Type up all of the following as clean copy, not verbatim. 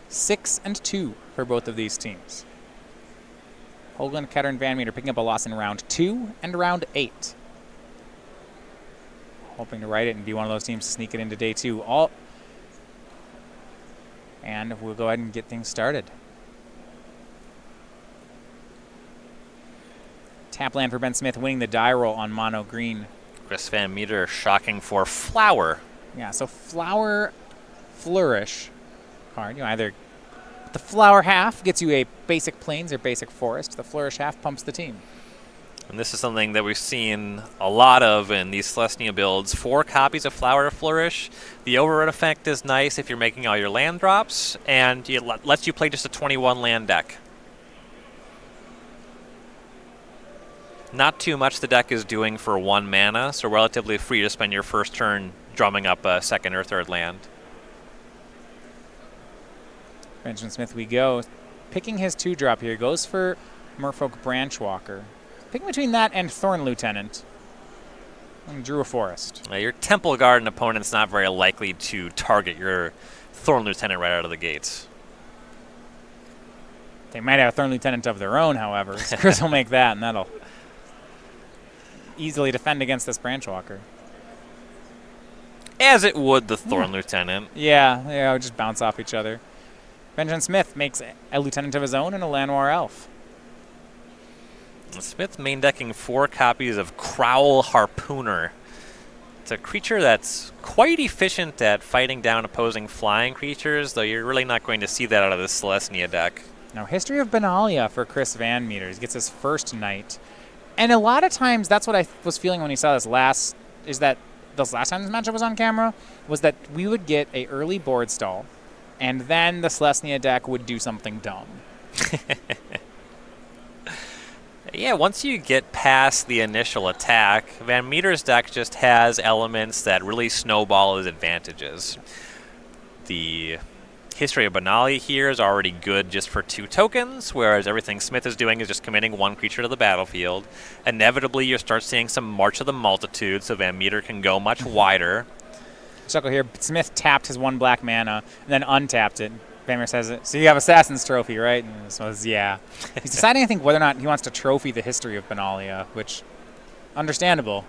6 and 2 for both of these teams. Hoogland, Ketter, and VanMeter picking up a loss in round 2 and round 8. Hoping to right it and be one of those teams to sneak it into day 2. And we'll go ahead and get things started. Tap land for Ben Smith, winning the die roll on mono green. Chris VanMeter shocking for Flower. Yeah, so Flower Flourish card. You either the Flower half gets you a basic plains or basic forest. The Flourish half pumps the team. And this is something that we've seen a lot of in these Celestia builds. 4 copies of Flower Flourish. The overrun effect is nice if you're making all your land drops, and it lets you play just a 21 land deck. Not too much the deck is doing for 1 mana, so relatively free to spend your first turn drumming up a second or third land. Benjamin Smith we go. Picking his 2-drop here, goes for Merfolk Branchwalker. Picking between that and Thorn Lieutenant. And drew a forest. Your Temple Garden opponent's not very likely to target your Thorn Lieutenant right out of the gates. They might have a Thorn Lieutenant of their own, however. Chris will make that, and that'll easily defend against this Branchwalker. As it would the Thorn Lieutenant. Yeah, would just bounce off each other. Benjamin Smith makes a Lieutenant of his own and a Llanowar Elf. Smith main decking 4 copies of Crowl Harpooner. It's a creature that's quite efficient at fighting down opposing flying creatures, though you're really not going to see that out of the Celestia deck. Now, History of Benalia for Chris VanMeter. He gets his first night. And a lot of times, that's what I was feeling when he saw this last time this matchup was on camera, was that we would get a early board stall, and then the Celestia deck would do something dumb. Yeah, once you get past the initial attack, VanMeter's deck just has elements that really snowball his advantages. The History of Benalia here is already good just for 2 tokens, whereas everything Smith is doing is just committing 1 creature to the battlefield. Inevitably, you start seeing some March of the Multitude, so VanMeter can go much wider. Chuckle here, Smith tapped his 1 black mana, and then untapped it. VanMeter says, so you have Assassin's Trophy, right? And this was, yeah. He's deciding, I think, whether or not he wants to trophy the History of Benalia, which, understandable.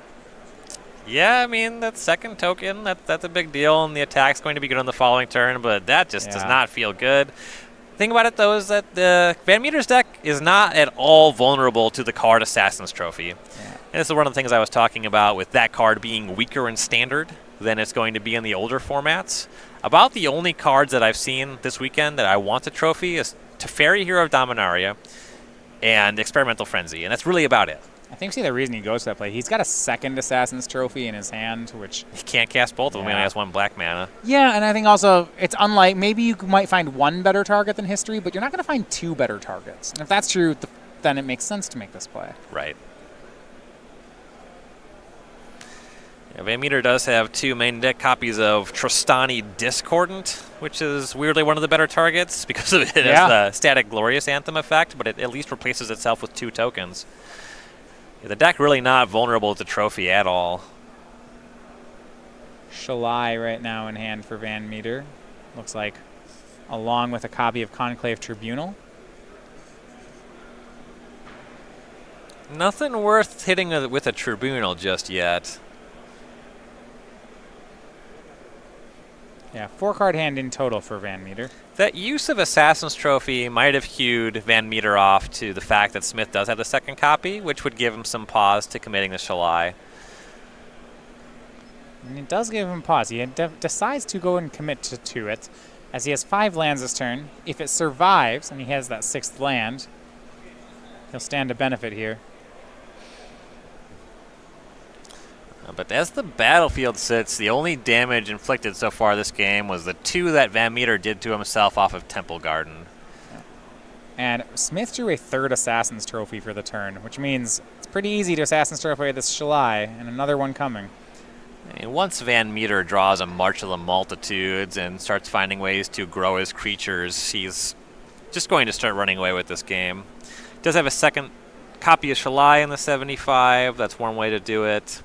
Yeah, I mean, that second token, that's a big deal, and the attack's going to be good on the following turn, but that just does not feel good. The thing about it, though, is that the VanMeter's deck is not at all vulnerable to the card Assassin's Trophy. Yeah. And this is one of the things I was talking about with that card being weaker in Standard than it's going to be in the older formats. About the only cards that I've seen this weekend that I want to trophy is Teferi, Hero of Dominaria, and Experimental Frenzy, and that's really about it. I think see the reason he goes to that play. He's got a second Assassin's Trophy in his hand, which he can't cast both of them. He only has 1 black mana. Yeah, and I think also it's unlike maybe you might find 1 better target than History, but you're not going to find 2 better targets. And if that's true, then it makes sense to make this play. Right. Yeah, VanMeter does have 2 main deck copies of Trostani Discordant, which is weirdly one of the better targets because of it has the Static Glorious Anthem effect, but it at least replaces itself with 2 tokens. Yeah, the deck really not vulnerable to trophy at all. Shalai right now in hand for VanMeter. Looks like along with a copy of Conclave Tribunal. Nothing worth hitting with a Tribunal just yet. Yeah, 4-card hand in total for VanMeter. That use of Assassin's Trophy might have hewed VanMeter off to the fact that Smith does have the second copy, which would give him some pause to committing the Shalai. And it does give him pause. He decides to go and commit to it, as he has 5 lands this turn. If it survives, and he has that 6th land, he'll stand to benefit here. But as the battlefield sits, the only damage inflicted so far this game was the 2 that VanMeter did to himself off of Temple Garden. And Smith drew a 3rd Assassin's Trophy for the turn, which means it's pretty easy to Assassin's Trophy this Shalai, and another one coming. And once VanMeter draws a March of the Multitudes and starts finding ways to grow his creatures, he's just going to start running away with this game. Does have a second copy of Shalai in the 75. That's one way to do it.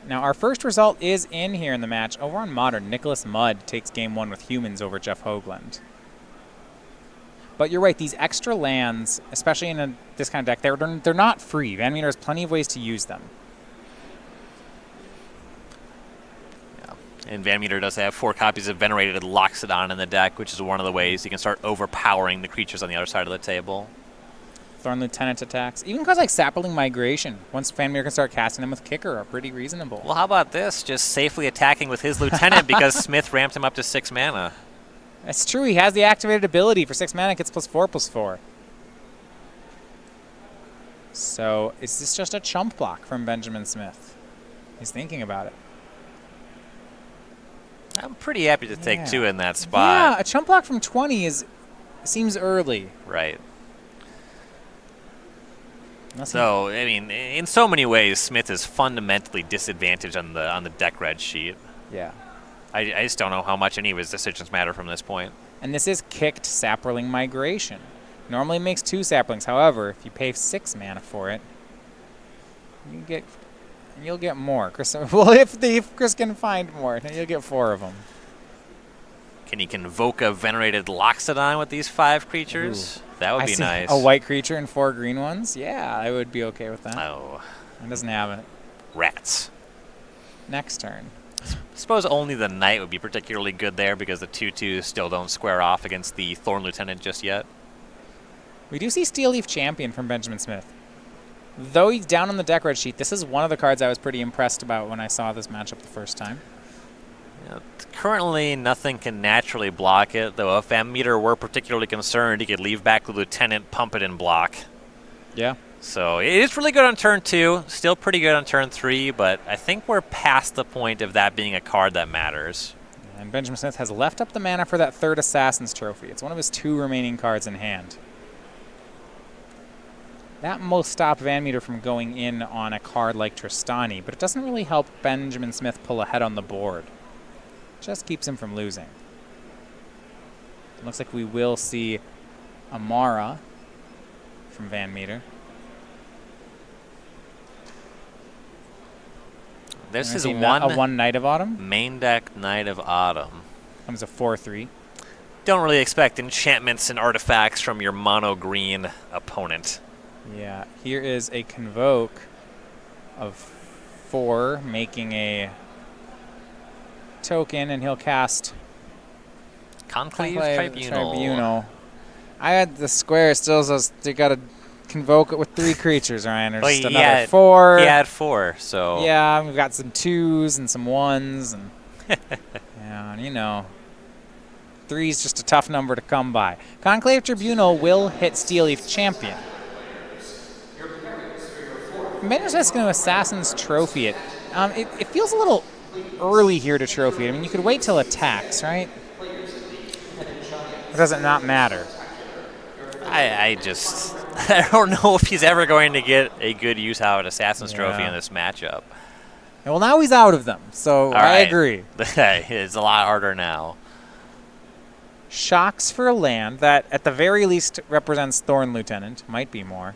Now, our first result is in here in the match. Over on Modern, Nicholas Mudd takes game 1 with humans over Jeff Hoogland. But you're right, these extra lands, especially in this kind of deck, they're not free. VanMeter has plenty of ways to use them. Yeah. And VanMeter does have 4 copies of Venerated Loxodon in the deck, which is one of the ways you can start overpowering the creatures on the other side of the table. Thorn Lieutenant attacks. Even cards like Sapperling Migration, once VanMeter can start casting them with Kicker, are pretty reasonable. Well, how about this? Just safely attacking with his Lieutenant because Smith ramped him up to 6 mana. That's true. He has the activated ability for 6 mana. It gets +4/+4. So is this just a chump block from Benjamin Smith? He's thinking about it. I'm pretty happy to take 2 in that spot. Yeah, a chump block from 20 seems early. Right. So, I mean, in so many ways, Smith is fundamentally disadvantaged on the deck red sheet. Yeah. I just don't know how much any of his decisions matter from this point. And this is kicked Sapperling Migration. Normally it makes 2 Saplings. However, if you pay 6 mana for it, you'll get more. Chris, well, if Chris can find more, you'll get 4 of them. Can he convoke a Venerated Loxodon with these 5 creatures? Ooh. That would be nice. A white creature and 4 green ones? Yeah, I would be okay with that. Oh. It doesn't have it. Rats. Next turn. I suppose only the Knight would be particularly good there because the 2/2s still don't square off against the Thorn Lieutenant just yet. We do see Steel Leaf Champion from Benjamin Smith. Though he's down on the deck red sheet, this is one of the cards I was pretty impressed about when I saw this matchup the first time. Yeah, currently, nothing can naturally block it, though if VanMeter were particularly concerned, he could leave back the Lieutenant, pump it, and block. Yeah. So it is really good on turn 2, still pretty good on turn 3, but I think we're past the point of that being a card that matters. And Benjamin Smith has left up the mana for that 3rd Assassin's Trophy. It's one of his 2 remaining cards in hand. That most stop VanMeter from going in on a card like Tristani, but it doesn't really help Benjamin Smith pull ahead on the board. Just keeps him from losing. Looks like we will see Amara from VanMeter. This is a 1 Knight of Autumn. Main deck Knight of Autumn. Comes a 4/3. Don't really expect enchantments and artifacts from your mono green opponent. Yeah, here is a Convoke of 4, making a token, and he'll cast Conclave Tribunal. I had the square still, so they got to convoke it with 3 creatures, Ryan. There's just another 4. He had 4, so. Yeah, we've got some 2s and some 1s, and yeah, and you know, 3 is just a tough number to come by. Conclave Tribunal will hit Steel Leaf Champion. Benjamin Smith's going to Assassin's Trophy it. It feels a little early here to trophy it. I mean, you could wait till attacks, right? Or does it not matter? I don't know if he's ever going to get a good use out of Assassin's Trophy in this matchup. Well, now he's out of them, so I agree. It's a lot harder now. Shocks for a land that, at the very least, represents Thorn Lieutenant. Might be more.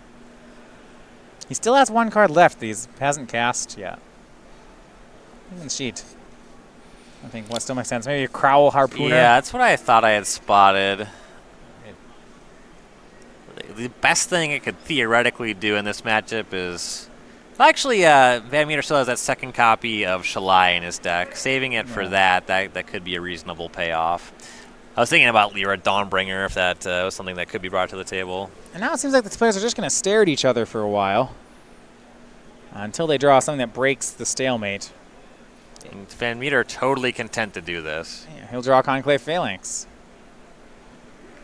He still has 1 card left that he hasn't cast yet. Even sheet. I think what still makes sense. Maybe a Crowl Harpooner. Yeah, that's what I thought I had spotted. The best thing it could theoretically do in this matchup is... Actually, VanMeter still has that 2nd copy of Shalai in his deck. Saving it for that could be a reasonable payoff. I was thinking about Lyra Dawnbringer, if that was something that could be brought to the table. And now it seems like the players are just going to stare at each other for a while. Until they draw something that breaks the stalemate. And VanMeter totally content to do this. Yeah, he'll draw Conclave Phalanx.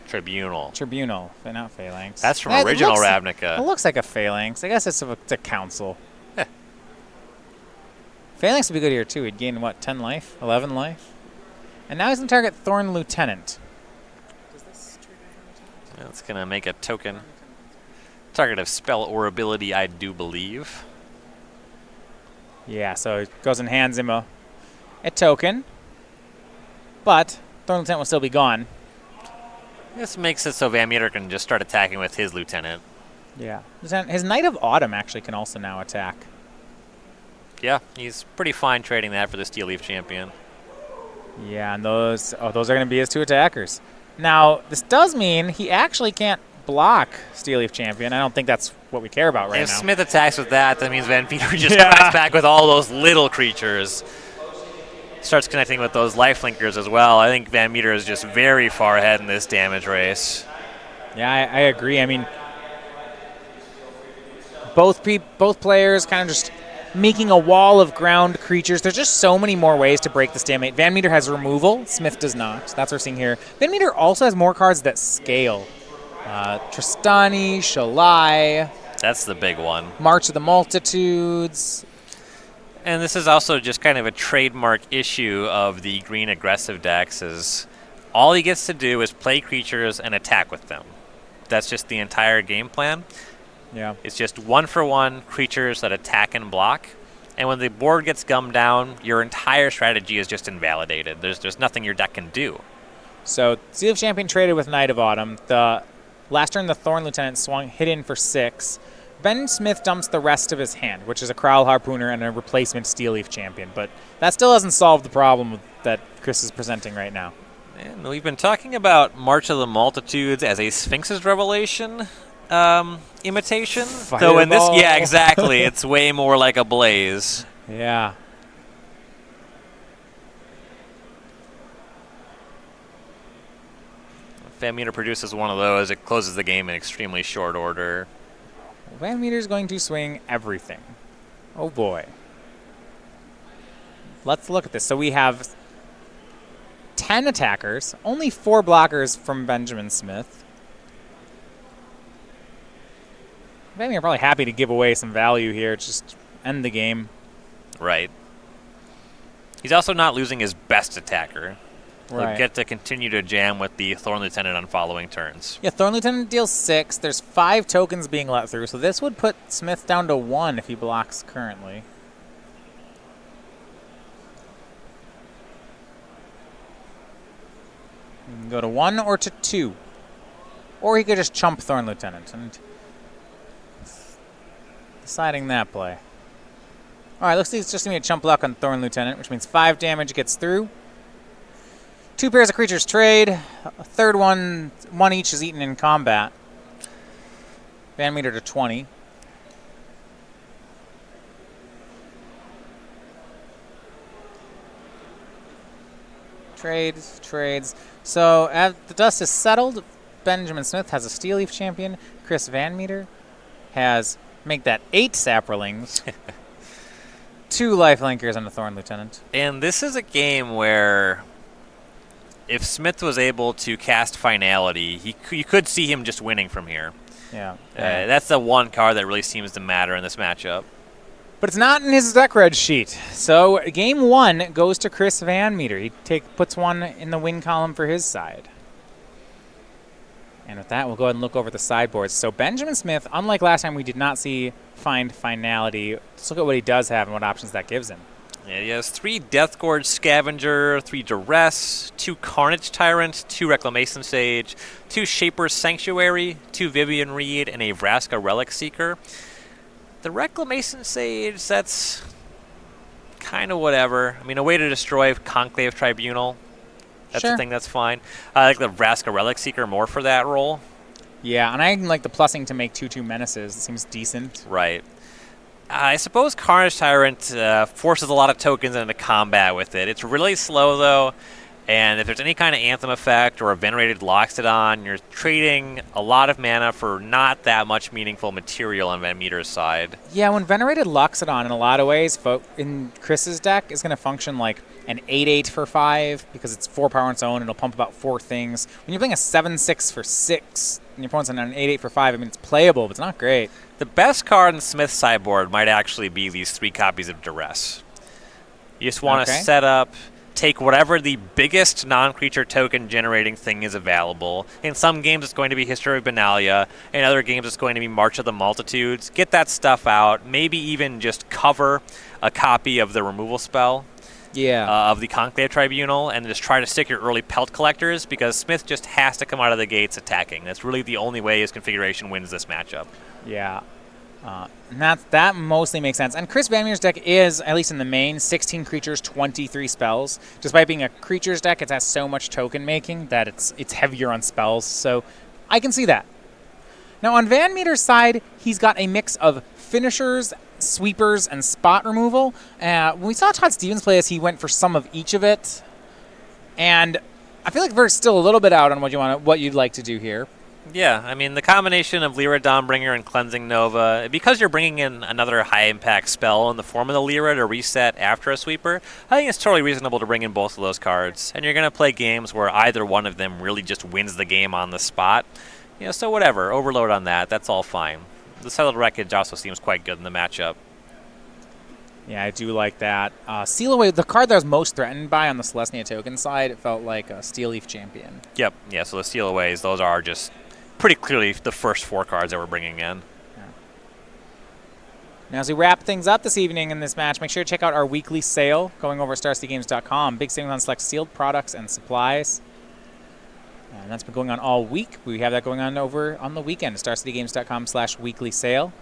Tribunal, but not Phalanx. That's from original Ravnica. It looks like a Phalanx. I guess it's a council. Phalanx would be good here, too. He'd gain, what, 10 life? 11 life? And now he's going to target Thorn Lieutenant. That's going to make a token. Target of spell or ability, I do believe. Yeah, so he goes and hands him a token. But Thorn Lieutenant will still be gone. This makes it so VanMeter can just start attacking with his Lieutenant. Yeah. His Knight of Autumn actually can also now attack. Yeah, he's pretty fine trading that for the Steel Leaf Champion. Yeah, and those are going to be his 2 attackers. Now, this does mean he actually can't block Steel Leaf Champion. I don't think that's what we care about right now. If Smith attacks with that, that means VanMeter just cracks back with all those little creatures. Starts connecting with those lifelinkers as well. I think VanMeter is just very far ahead in this damage race. Yeah, I agree. I mean, both players kind of just making a wall of ground creatures. There's just so many more ways to break the stalemate. VanMeter has removal. Smith does not. That's what we're seeing here. VanMeter also has more cards that scale. Tristani, Shalai. That's the big one. March of the Multitudes. And this is also just kind of a trademark issue of the green aggressive decks is all he gets to do is play creatures and attack with them. That's just the entire game plan. Yeah. It's just 1-for-1 creatures that attack and block. And when the board gets gummed down, your entire strategy is just invalidated. There's nothing your deck can do. So Steel Leaf Champion traded with Knight of Autumn. The last turn, the Thorn Lieutenant hit in for 6. Ben Smith dumps the rest of his hand, which is a Crowl Harpooner and a replacement Steel Leaf Champion. But that still doesn't solve the problem that Chris is presenting right now. And we've been talking about March of the Multitudes as a Sphinx's Revelation imitation. So in this, yeah, exactly. It's way more like a Blaze. Yeah. VanMeter produces one of those. It closes the game in extremely short order. VanMeter's going to swing everything. Oh, boy. Let's look at this. So we have 10 attackers, only 4 blockers from Benjamin Smith. VanMeter probably happy to give away some value here, just end the game. Right. He's also not losing his best attacker. Right. He'll get to continue to jam with the Thorn Lieutenant on following turns. Yeah, Thorn Lieutenant deals 6. There's 5 tokens being let through, so this would put Smith down to 1 if he blocks currently. You can go to 1 or to 2. Or he could just chump Thorn Lieutenant. And deciding that play. All right, looks like it's just going to be a chump block on Thorn Lieutenant, which means 5 damage gets through. 2 pairs of creatures trade. A third one each is eaten in combat. VanMeter to 20. Trades. So as the dust is settled, Benjamin Smith has a Steel Leaf Champion. Chris VanMeter has, make that 8 Saprolings. 2 Lifelinkers and a Thorn Lieutenant. And this is a game where if Smith was able to cast Finality, you could see him just winning from here. Yeah. That's the one card that really seems to matter in this matchup. But it's not in his deck red sheet. So game 1 goes to Chris VanMeter. He puts 1 in the win column for his side. And with that, we'll go ahead and look over the sideboards. So Benjamin Smith, unlike last time we did not see Find Finality, let's look at what he does have and what options that gives him. Yeah, he has 3 Deathgorge Scavenger, 3 Duress, 2 Carnage Tyrant, 2 Reclamation Sage, 2 Shaper's Sanctuary, 2 Vivian Reed, and a Vraska Relic Seeker. The Reclamation Sage, that's kind of whatever. I mean, a way to destroy Conclave Tribunal. That's sure. the thing that's fine. I like the Vraska Relic Seeker more for that role. Yeah, and I like the plussing to make 2/2 menaces. It seems decent. Right. I suppose Carnage Tyrant forces a lot of tokens into combat with it. It's really slow, though, and if there's any kind of Anthem effect or a Venerated Loxodon, you're trading a lot of mana for not that much meaningful material on VanMeter's side. Yeah, when Venerated Loxodon, in a lot of ways, in Chris's deck, is going to function like an 8/8 for 5 because it's 4 power on its own and it'll pump about 4 things. When you're playing a 7/6 for 6 and your opponent's on an 8/8 for 5, I mean, it's playable, but it's not great. The best card in Smith's sideboard might actually be these 3 copies of Duress. You just want to set up, take whatever the biggest non-creature token generating thing is available. In some games it's going to be History of Benalia. In other games it's going to be March of the Multitudes. Get that stuff out. Maybe even just cover a copy of the removal spell. Yeah. Of the Conclave Tribunal, and just try to stick your early Pelt Collectors, because Smith just has to come out of the gates attacking. That's really the only way his configuration wins this matchup. Yeah. And that mostly makes sense. And Chris VanMeter's deck is, at least in the main, 16 creatures, 23 spells. Despite being a creatures deck, it has so much token making that it's heavier on spells. So I can see that. Now on VanMeter's side, he's got a mix of finishers, sweepers, and spot removal. When we saw Todd Stevens play this, he went for some of each of it. And I feel like we're still a little bit out on what you'd like to do here. Yeah, I mean, the combination of Lyra Dawnbringer and Cleansing Nova, because you're bringing in another high-impact spell in the form of the Lyra to reset after a sweeper, I think it's totally reasonable to bring in both of those cards. And you're going to play games where either one of them really just wins the game on the spot. You know, so whatever, overload on that, that's all fine. The Settled Wreckage also seems quite good in the matchup. Yeah, I do like that. Seal Away, the card that I was most threatened by on the Celestia token side, it felt like a Steel Leaf Champion. Yep, yeah, so the Seal Aways, those are just pretty clearly the first 4 cards that we're bringing in. Yeah. Now, as we wrap things up this evening in this match, make sure to check out our weekly sale going over at StarCityGames.com. Big savings on select sealed products and supplies. And that's been going on all week. We have that going on over on the weekend at StarCityGames.com/weekly sale.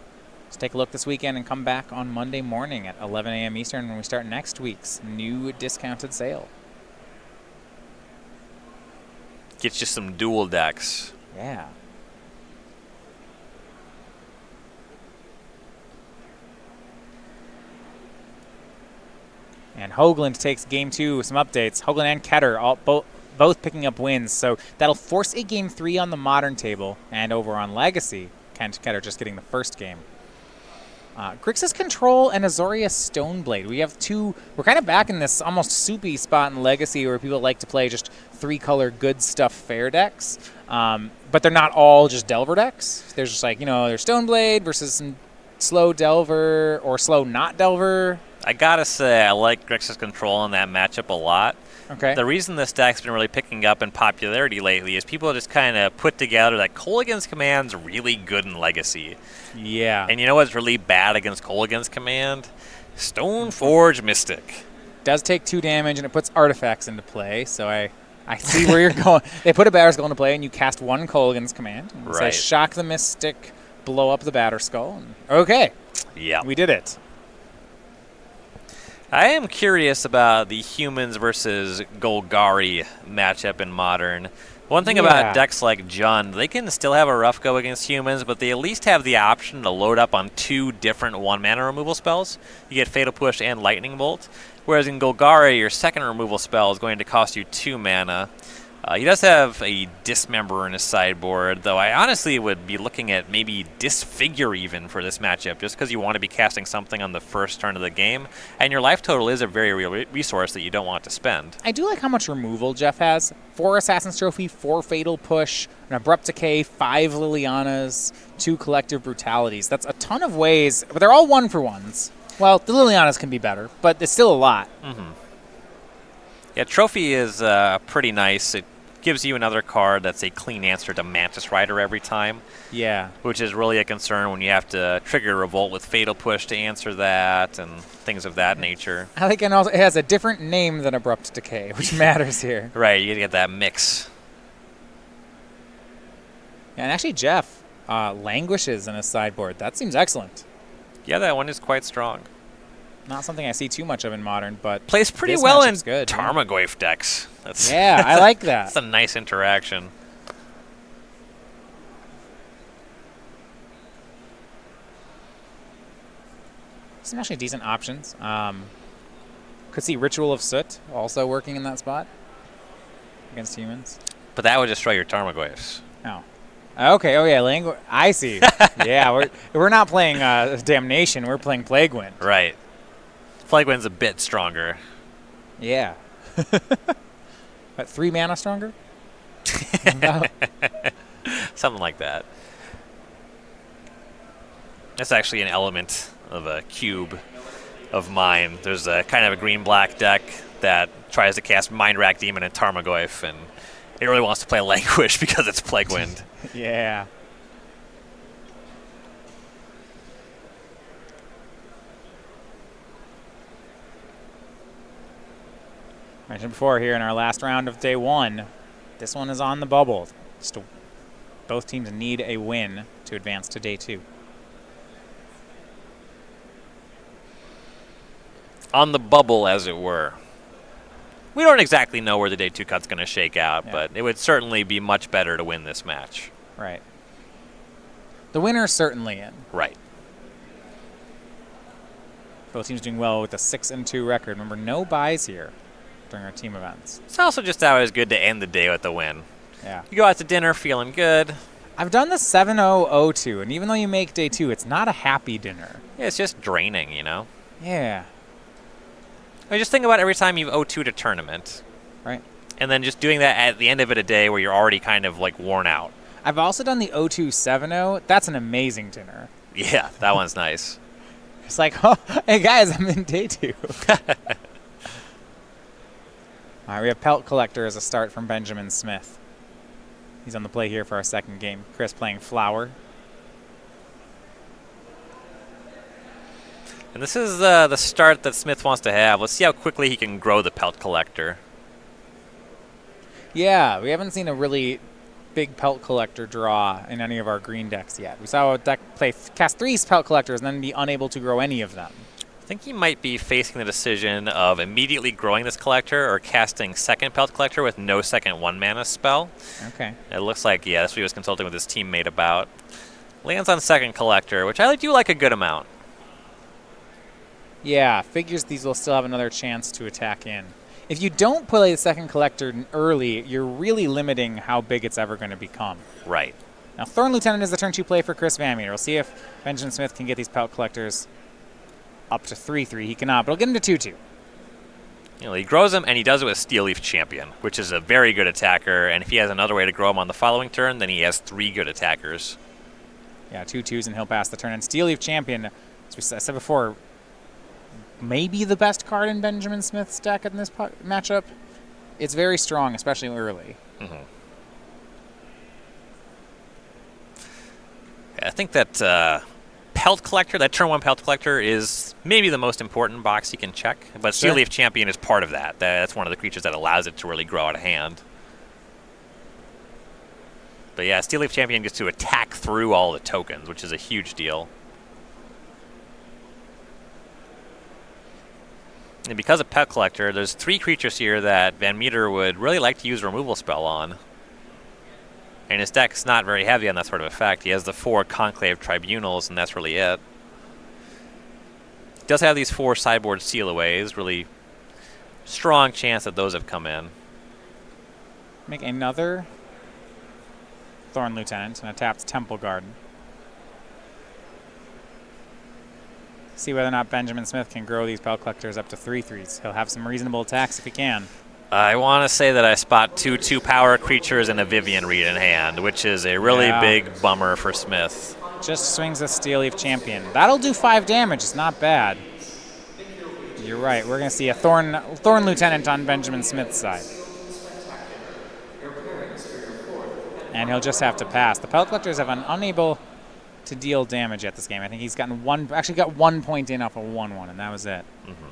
Let's take a look this weekend and come back on Monday morning at 11 a.m. Eastern when we start next week's new discounted sale. Get you some dual decks. Yeah. And Hoogland takes game 2, some updates. Hoogland and Ketter both picking up wins, so that'll force a game 3 on the Modern table, and over on Legacy, Ketter just getting the first game. Grixis Control and Azoria Stoneblade. We have two. We're kind of back in this almost soupy spot in Legacy where people like to play just 3-color good stuff fair decks, but they're not all just Delver decks. There's just like, there's Stoneblade versus some slow Delver or slow not Delver. I gotta say, I like Grixis Control in that matchup a lot. Okay. The reason this deck's been really picking up in popularity lately is people just kind of put together that Kolaghan's Command's really good in Legacy. Yeah. And you know what's really bad against Kolaghan's Command? Stoneforge Mystic. Does take 2 damage, and it puts artifacts into play, so I see where you're going. They put a Batter Skull into play, and you cast 1 Kolaghan's Command. And right. Say, shock the Mystic, blow up the Batter Skull. And, okay. Yeah. We did it. I am curious about the humans versus Golgari matchup in Modern. One thing about decks like Jund, they can still have a rough go against humans, but they at least have the option to load up on 2 different 1-mana removal spells. You get Fatal Push and Lightning Bolt, whereas in Golgari, your second removal spell is going to cost you 2 mana. He does have a Dismember in his sideboard, though I honestly would be looking at maybe Disfigure even for this matchup, just because you want to be casting something on the first turn of the game, and your life total is a very real resource that you don't want to spend. I do like how much removal Jeff has. 4 Assassin's Trophy, 4 Fatal Push, an Abrupt Decay, 5 Lilianas, 2 Collective Brutalities. That's a ton of ways, but they're all 1-for-1s. Well, the Lilianas can be better, but it's still a lot. Mm-hmm. Yeah, Trophy is pretty nice. It gives you another card that's a clean answer to Mantis Rider every time. Yeah. Which is really a concern when you have to trigger Revolt with Fatal Push to answer that and things of that nature. I think it has a different name than Abrupt Decay, which matters here. Right, you get that mix. Yeah, and actually Jeff languishes in his sideboard. That seems excellent. Yeah, that one is quite strong. Not something I see too much of in Modern, but plays pretty well in Tarmogoyf decks. Yeah, I like that. That's a nice interaction. Some actually decent options. Could see Ritual of Soot also working in that spot against humans. But that would destroy your Tarmogoyfs. Oh. Okay, oh yeah, I see. Yeah, we're not playing Damnation, we're playing Plague Wind. Right. Plague Wind's a bit stronger. Yeah. What, 3 mana stronger? Something like that. That's actually an element of a cube of mine. There's a kind of a green-black deck that tries to cast Mind Rack Demon and Tarmogoyf, and it really wants to play Languish because it's Plague Wind. Yeah. Mentioned before here in our last round of day 1, this one is on the bubble. Both teams need a win to advance to day 2. on the bubble, as it were. We don't exactly know where the day 2 cut's going to shake out, but it would certainly be much better to win this match. Right. The winner's certainly in. Right. Both teams doing well with a 6-2 record. Remember, no buys here during our team events. It's also just always good to end the day with a win. Yeah. You go out to dinner feeling good. I've done the 7-0-0-2, and even though you make day 2, it's not a happy dinner. Yeah, it's just draining, you know? Yeah. I mean, just think about every time you've 0-2'd a tournament. Right. And then just doing that at the end of it a day where you're already kind of like worn out. I've also done the 0-2-7-0. That's an amazing dinner. Yeah, that one's nice. It's like, oh, hey guys, I'm in day 2. All right, we have Pelt Collector as a start from Benjamin Smith. He's on the play here for our second game. Chris playing Flower. And this is the start that Smith wants to have. Let's see how quickly he can grow the Pelt Collector. Yeah, we haven't seen a really big Pelt Collector draw in any of our green decks yet. We saw a deck cast 3 Pelt Collectors and then be unable to grow any of them. I think he might be facing the decision of immediately growing this collector or casting second Pelt Collector with no second 1-mana spell. Okay. It looks like, yeah, that's what he was consulting with his teammate about. Lands on second Collector, which I do like a good amount. Yeah, figures these will still have another chance to attack in. If you don't play the second Collector early, you're really limiting how big it's ever going to become. Right. Now, Thorn Lieutenant is the turn 2 play for Chris VanMeter. We'll see if Benjamin Smith can get these Pelt Collectors up to 3-3. He cannot, but he'll get him to 2-2. You know, he grows them, and he does it with Steel Leaf Champion, which is a very good attacker. And if he has another way to grow them on the following turn, then he has 3 good attackers. Yeah, 2/2s, and he'll pass the turn. And Steel Leaf Champion, as I said before, maybe the best card in Benjamin Smith's deck in this matchup. It's very strong, especially early. Mm-hmm. Yeah, I think that Pelt Collector, that turn 1 Pelt Collector, is maybe the most important box you can check. But Steel Leaf Champion is part of that. That's one of the creatures that allows it to really grow out of hand. But yeah, Steel Leaf Champion gets to attack through all the tokens, which is a huge deal. And because of Pet Collector, there's 3 creatures here that VanMeter would really like to use a removal spell on. And his deck's not very heavy on that sort of effect. He has the 4 Conclave Tribunals, and that's really it. He does have these 4 sideboard Sealaways, really strong chance that those have come in. Make another Thorn Lieutenant and a tapped Temple Garden. See whether or not Benjamin Smith can grow these Pelt Collectors up to 3/3s. He'll have some reasonable attacks if he can. I want to say that I spot 2 2-power creatures and a Vivian Reed in hand, which is a really big bummer for Smith. Just swings a Steel Leaf Champion. That'll do 5 damage. It's not bad. You're right. We're going to see a Thorn Lieutenant on Benjamin Smith's side. And he'll just have to pass. The Pelt Collectors have been unable to deal damage at this game. I think he's gotten actually got 1 point in off a 1/1, and that was it. Mm-hmm.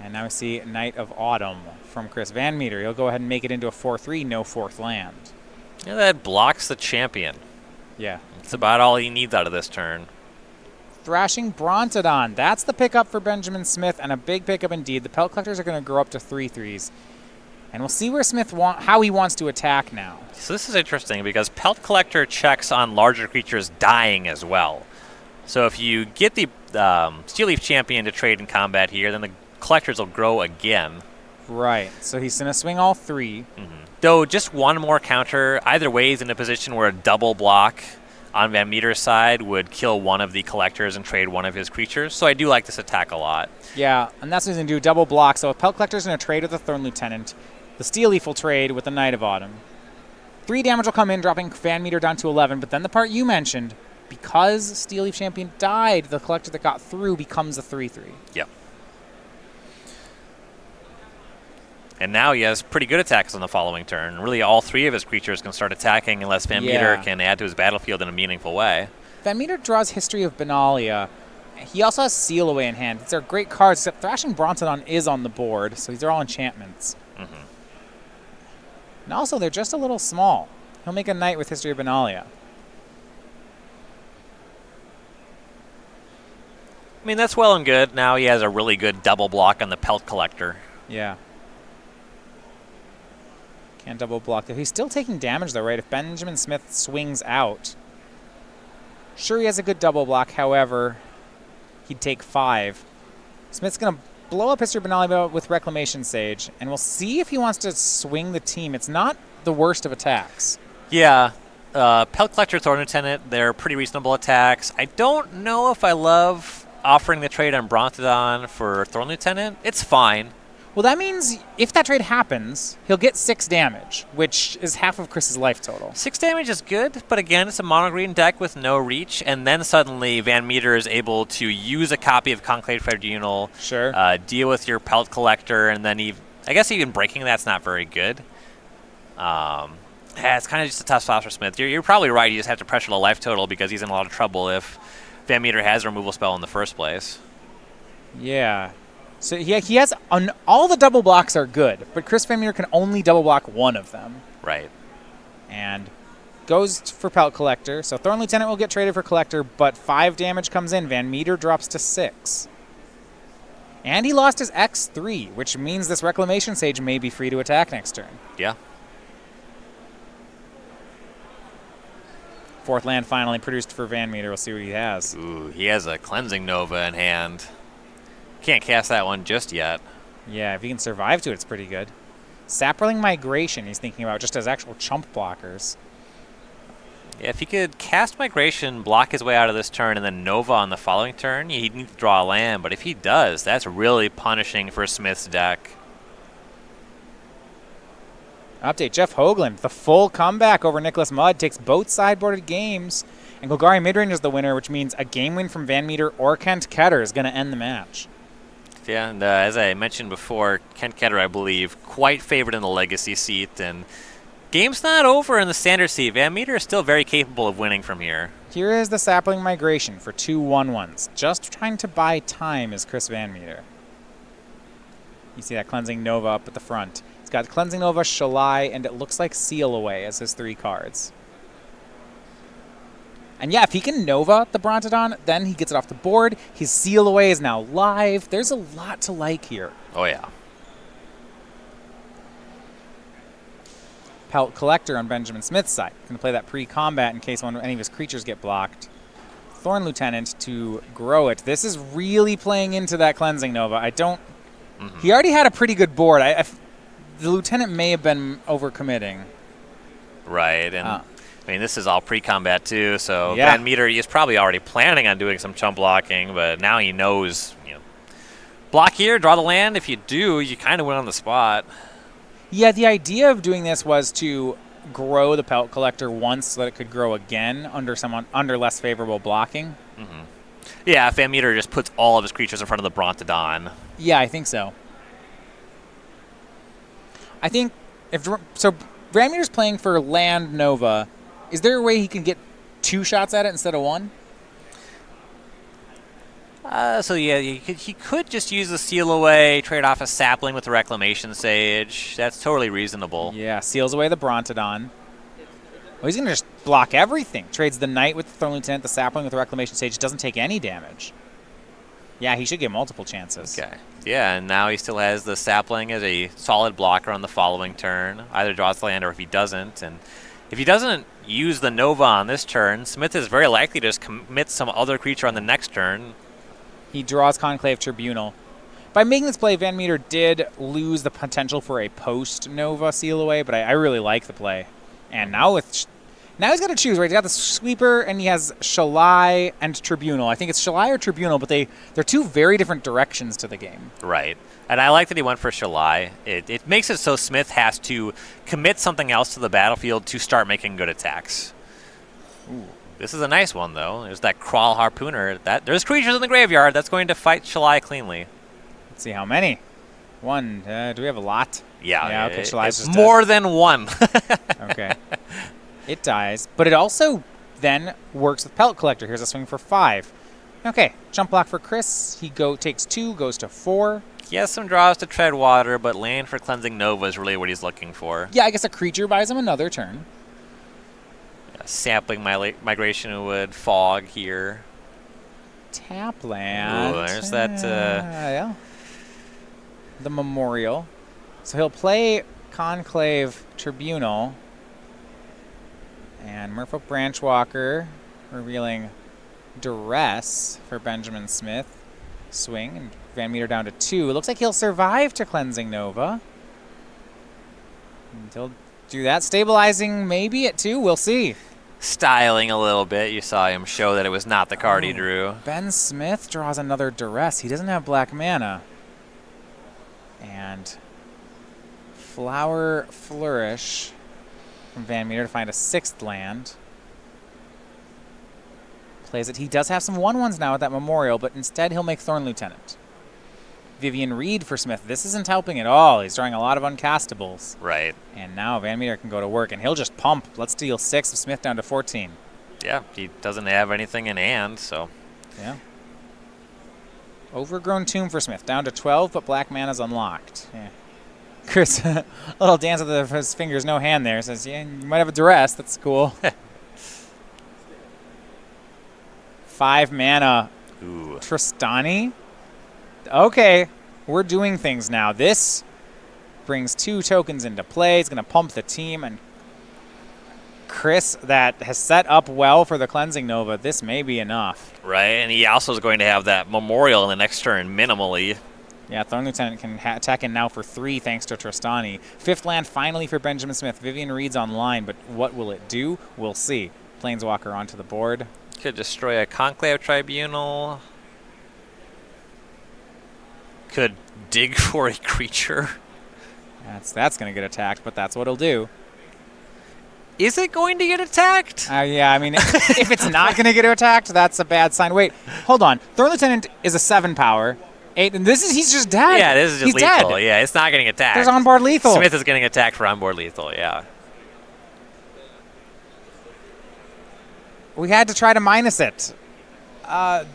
And now we see Knight of Autumn from Chris VanMeter. He'll go ahead and make it into a 4/3, no 4th land. Yeah, that blocks the champion. Yeah. It's about all he needs out of this turn. Thrashing Brontodon. That's the pickup for Benjamin Smith, and a big pickup indeed. The Pelt Collectors are going to grow up to 3/3s. And we'll see where Smith how he wants to attack now. So this is interesting because Pelt Collector checks on larger creatures dying as well. So if you get the Steel Leaf Champion to trade in combat here, then the Collectors will grow again. Right. So he's going to swing all 3. Mm-hmm. Though just 1 more counter, either way he's in a position where a double block on VanMeter's side would kill one of the Collectors and trade one of his creatures. So I do like this attack a lot. Yeah, and that's what he's going to do, double block. So if Pelt Collector's going to trade with the Thorn Lieutenant, the Steel Leaf will trade with the Knight of Autumn. 3 damage will come in, dropping VanMeter down to 11. But then the part you mentioned, because Steel Leaf Champion died, the Collector that got through becomes a 3/3. Yep. And now he has pretty good attacks on the following turn. Really, all 3 of his creatures can start attacking unless VanMeter can add to his battlefield in a meaningful way. VanMeter draws History of Benalia. He also has Seal Away in hand. These are great cards, except Thrashing Brontodon is on the board, so these are all enchantments. Mm-hmm. And also, they're just a little small. He'll make a Knight with History of Benalia. I mean, that's well and good. Now he has a really good double block on the Pelt Collector. Yeah. Can't double block. He's still taking damage, though, right? If Benjamin Smith swings out. Sure, he has a good double block. However, he'd take 5. Smith's going to blow up Mr. Benali with Reclamation Sage, and we'll see if he wants to swing the team. It's not the worst of attacks. Yeah. Pelt Collector, Thorn Lieutenant, they're pretty reasonable attacks. I don't know if I love offering the trade on Brontodon for Thorn Lieutenant. It's fine. Well, that means if that trade happens, he'll get 6 damage, which is half of Chris's life total. 6 damage is good, but again, it's a mono-green deck with no reach, and then suddenly VanMeter is able to use a copy of Conclave Tribunal, Sure. Deal with your Pelt Collector, and then I guess even breaking that's not very good. It's kind of just a tough spot for Smith. You're probably right. You just have to pressure the life total because he's in a lot of trouble if VanMeter has a removal spell in the first place. Yeah. So he has all the double blocks are good, but Chris VanMeter can only double block one of them. Right. And goes for Pelt Collector. So Thorn Lieutenant will get traded for Collector, but 5 damage comes in. VanMeter drops to 6. And he lost his X3, which means this Reclamation Sage may be free to attack next turn. Yeah. 4th land finally produced for VanMeter. We'll see what he has. Ooh, he has a Cleansing Nova in hand. Can't cast that one just yet. Yeah, if he can survive to it, it's pretty good. Sapperling Migration he's thinking about just as actual chump blockers. Yeah, if he could cast Migration, block his way out of this turn, and then Nova on the following turn, he'd need to draw a land. But if he does, that's really punishing for Smith's deck. Update, Jeff Hoogland, the full comeback over Nicholas Mudd, takes both sideboarded games, and Golgari Midrange is the winner, which means a game win from VanMeter or Kent Ketter is going to end the match. Yeah, and as I mentioned before, Kent Ketter, I believe, quite favored in the Legacy seat, and game's not over in the Standard seat. VanMeter is still very capable of winning from here. Here is the Sapling Migration for 2 1/1s. Just trying to buy time is Chris VanMeter. You see that Cleansing Nova up at the front. He's got Cleansing Nova, Shalai, and it looks like Seal Away as his 3 cards. And yeah, if he can Nova the Brontodon, then he gets it off the board. His Seal Away is now live. There's a lot to like here. Oh, yeah. Pelt Collector on Benjamin Smith's side. Going to play that pre-combat in case any of his creatures get blocked. Thorn Lieutenant to grow it. This is really playing into that Cleansing Nova. I don't... He already had a pretty good board. The Lieutenant may have been overcommitting. Right, and I mean, this is all pre-combat too, so Yeah. VanMeter is probably already planning on doing some chump blocking, but now he knows, block here, draw the land. If you do, you kind of win on the spot. Yeah, the idea of doing this was to grow the Pelt Collector once so that it could grow again under less favorable blocking. Yeah, VanMeter just puts all of his creatures in front of the Brontodon. Yeah, I think so. I think so. VanMeter's playing for land Nova. Is there a way he can get 2 shots at it instead of 1? So yeah, he could just use the Seal Away, trade off a Sapling with the Reclamation Sage. That's totally reasonable. Yeah, seals away the Brontodon. Well, he's going to just block everything. Trades the Knight with the Thorn Lieutenant, the Sapling with the Reclamation Sage. Doesn't take any damage. Yeah, he should get multiple chances. Okay. Yeah, and now he still has the Sapling as a solid blocker on the following turn. Either draws the land or if he doesn't. And if he doesn't use the Nova on this turn, Smith is very likely to just commit some other creature on the next turn. He draws Conclave Tribunal. By making this play, VanMeter did lose the potential for a post-Nova seal away, but I really like the play. And now he's got to choose, right? He's got the Sweeper, and he has Shalai and Tribunal. I think it's Shalai or Tribunal, but they're 2 very different directions to the game. Right. And I like that he went for Shalai. It makes it so Smith has to commit something else to the battlefield to start making good attacks. Ooh. This is a nice one, though. There's that Crawl Harpooner. There's creatures in the graveyard that's going to fight Shalai cleanly. Let's see how many. 1. Do we have a lot? Yeah, okay. Shalai's it's just more than 1. Okay. It dies, but it also then works with Pelt Collector. Here's a swing for 5. Okay, jump block for Chris. He takes 2, goes to 4. He has some draws to tread water, but land for Cleansing Nova is really what he's looking for. Yeah, I guess a creature buys him another turn. Sapling Migration would Fog here. tap land. Ooh, there's that. Yeah. The Memorial. So he'll play Conclave Tribunal. And Merfolk Branchwalker revealing Duress for Benjamin Smith. Swing and VanMeter down to 2. It looks like he'll survive to Cleansing Nova. And he'll do that. Stabilizing maybe at 2. We'll see. Styling a little bit. You saw him show that it was not the card he drew. Ben Smith draws another Duress. He doesn't have black mana. And Flower Flourish from VanMeter to find a 6th land. Plays it. He does have some 1/1s now at that Memorial, but instead he'll make Thorn Lieutenant. Vivian Reed for Smith. This isn't helping at all. He's drawing a lot of uncastables. Right. And now VanMeter can go to work, and he'll just pump. Let's deal 6 of Smith down to 14. Yeah, he doesn't have anything in hand, so. Yeah. Overgrown Tomb for Smith. Down to 12, but black mana's unlocked. Yeah. Chris, a little dance with his fingers, no hand there. Says, yeah, you might have a Duress. That's cool. 5 mana. Ooh. Tristani. Okay, we're doing things now. This brings 2 tokens into play. It's going to pump the team. And Chris, that has set up well for the Cleansing Nova. This may be enough. Right, and he also is going to have that Memorial in the next turn minimally. Yeah, Thorn Lieutenant can attack in now for 3 thanks to Tristani. 5th land finally for Benjamin Smith. Vivian Reed's online, but what will it do? We'll see. Planeswalker onto the board. Could destroy a Conclave Tribunal. Could dig for a creature. That's going to get attacked, but that's what it'll do. Is it going to get attacked? Yeah, I mean, if it's not going to get attacked, that's a bad sign. Wait, hold on. Thorn Lieutenant is a 7 power. 8, and he's just dead. Yeah, this is just he's lethal. Dead. Yeah, it's not getting attacked. There's onboard lethal. Smith is getting attacked for onboard lethal, yeah. We had to try to minus it. I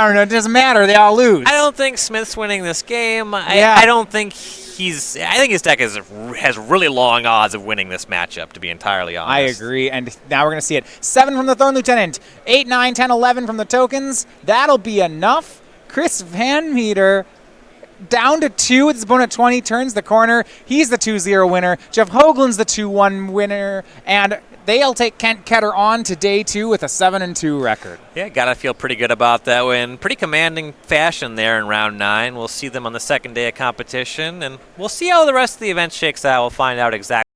don't know. It doesn't matter. They all lose. I don't think Smith's winning this game. Yeah. I don't think he's. I think his deck has really long odds of winning this matchup, to be entirely honest. I agree. And now we're going to see it. 7 from the Thorn Lieutenant. 8, 9, 10, 11 from the tokens. That'll be enough. Chris VanMeter down to 2 with his opponent 20, turns the corner. He's the 2-0 winner. Jeff Hoogland's the 2-1 winner. And they'll take Kent Ketter on to day 2 with a 7-2 record. Yeah, gotta feel pretty good about that win. Pretty commanding fashion there in round 9. We'll see them on the second day of competition, and we'll see how the rest of the event shakes out. We'll find out exactly